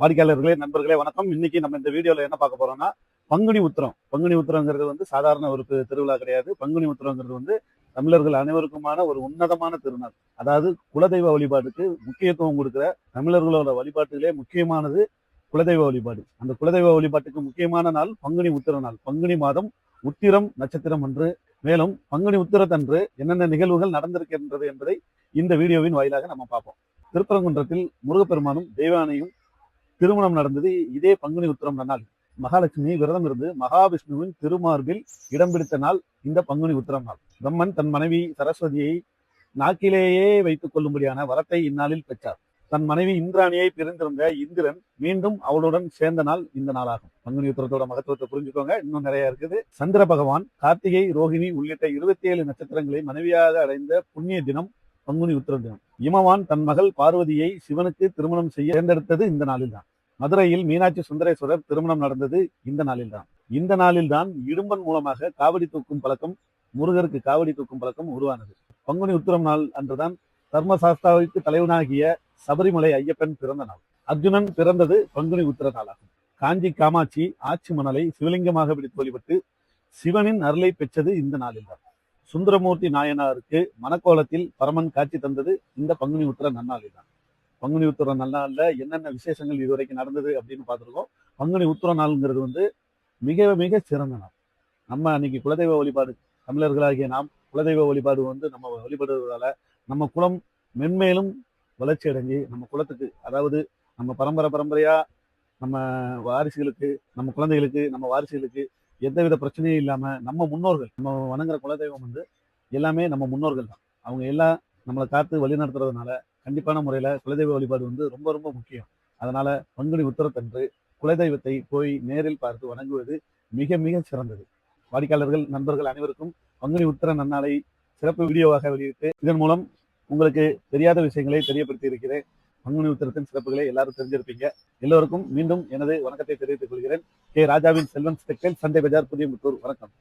வாடிக்கையாளர்களே, நண்பர்களே வணக்கம். இன்னைக்கு நம்ம இந்த வீடியோல என்ன பார்க்க போறோம்னா, பங்குனி உத்திரம். பங்குனி உத்திரங்கிறது சாதாரண ஒரு திருவிழா கிடையாது. பங்குனி உத்திரங்கிறது தமிழர்கள் அனைவருக்குமான ஒரு உன்னதமான திருநாள். அதாவது குலதெய்வ வழிபாட்டுக்கு முக்கியத்துவம் கொடுக்கிற தமிழர்களோட வழிபாட்டிலே முக்கியமானது குலதெய்வ வழிபாடு. அந்த குலதெய்வ வழிபாட்டுக்கு முக்கியமான நாள் பங்குனி உத்திர நாள். பங்குனி மாதம் உத்திரம் நட்சத்திரம் அன்று. மேலும் பங்குனி உத்திரத்தன்று என்னென்ன நிகழ்வுகள் நடந்திருக்கின்றது என்பதை இந்த வீடியோவின் வாயிலாக நம்ம பார்ப்போம். திருப்பரங்குன்றத்தில் முருகப்பெருமானும் தெய்வானையும் திருமணம் நடந்தது இதே பங்குனி உத்திரம் நாள். மகாலட்சுமி விரதம் இருந்து மகாவிஷ்ணுவின் திருமார்பில் இடம் பிடித்த நாள் இந்த பங்குனி உத்திரம் நாள். பிரம்மன் தன் மனைவி சரஸ்வதியை நாக்கிலேயே வைத்துக் கொள்ளும்படியான வரத்தை இந்நாளில் பெற்றார். தன் மனைவி இந்திராணியை பிரிந்திருந்த இந்திரன் மீண்டும் அவளுடன் சேர்ந்த நாள் இந்த நாளாகும். பங்குனி உத்திரத்தோட மகத்துவத்தை புரிஞ்சுக்கோங்க, இன்னும் நிறைய இருக்குது. சந்திர பகவான் கார்த்திகை, ரோகிணி உள்ளிட்ட 27 நட்சத்திரங்களை மனைவியாக அடைந்த புண்ணிய தினம் பங்குனி உத்திர தினம். இமவான் தன் மகள் பார்வதியை சிவனுக்கு திருமணம் செய்ய தேர்ந்தெடுத்தது இந்த நாளில்தான். மதுரையில் மீனாட்சி சுந்தரேஸ்வரர் திருமணம் நடந்தது இந்த நாளில்தான். இந்த நாளில்தான் இடும்பன் மூலமாக காவடி தூக்கும் பழக்கம், முருகருக்கு காவடி தூக்கும் பழக்கம் உருவானது. பங்குனி உத்திரம் நாள் அன்றுதான் தர்மசாஸ்தாவுக்கு தலைவனாகிய சபரிமலை ஐயப்பன் பிறந்த நாள். அர்ஜுனன் பிறந்தது பங்குனி உத்திர நாளாகும். காஞ்சி காமாட்சி ஆட்சி மணலை சிவலிங்கமாக பிடித்து வழிபட்டு சிவனின் அருளை பெற்றது இந்த நாளில்தான். சுந்தரமூர்த்தி நாயனாருக்கு மணக்கோலத்தில் பரமன் காட்சி தந்தது இந்த பங்குனி உத்திர நன்னாளில் தான். பங்குனி உத்திர நன்னாள்ல என்னென்ன விசேஷங்கள் இதுவரைக்கும் நடந்தது அப்படின்னு பார்த்துருக்கோம். பங்குனி உத்திர நாள்ங்கிறது மிக மிக சிறந்த நாள். நம்ம அன்னைக்கு குலதெய்வ வழிபாடு, தமிழர்களாகிய நாம் குலதெய்வ வழிபாடு நம்ம வழிபடுவதால நம்ம குலம் மென்மேலும் வளர்ச்சி அடைஞ்சு நம்ம குலத்துக்கு, அதாவது நம்ம பரம்பரையா நம்ம வாரிசுகளுக்கு, நம்ம குழந்தைகளுக்கு, நம்ம வாரிசுகளுக்கு எந்தவித பிரச்சனையும் இல்லாம நம்ம முன்னோர்கள், நம்ம வணங்குற குலதெய்வம் எல்லாமே நம்ம முன்னோர்கள் தான். அவங்க எல்லாம் நம்மளை காத்து வழி நடத்துறதுனால கண்டிப்பான முறையில குலதெய்வ வழிபாடு ரொம்ப ரொம்ப முக்கியம். அதனால பங்குனி உத்திரத்தன்று குலதெய்வத்தை போய் நேரில் பார்த்து வணங்குவது மிக மிக சிறந்தது. வாடிக்கையாளர்கள், நண்பர்கள் அனைவருக்கும் பங்குனி உத்திர நன்னாளை சிறப்பு வீடியோவாக வெளியிட்டு இதன் மூலம் உங்களுக்கு தெரியாத விஷயங்களை தெரியப்படுத்தி இருக்கிறேன். பங்குனி உத்திரத்தின் சிறப்புகளை எல்லாரும் தெரிஞ்சிருப்பீங்க. எல்லோருக்கும் மீண்டும் எனது வணக்கத்தை தெரிவித்துக் கொள்கிறேன். கே ராஜாவின் செல்வன் டெக்ஸ்டைல், சண்டே பஜார், புதியமுத்தூர். வணக்கம்.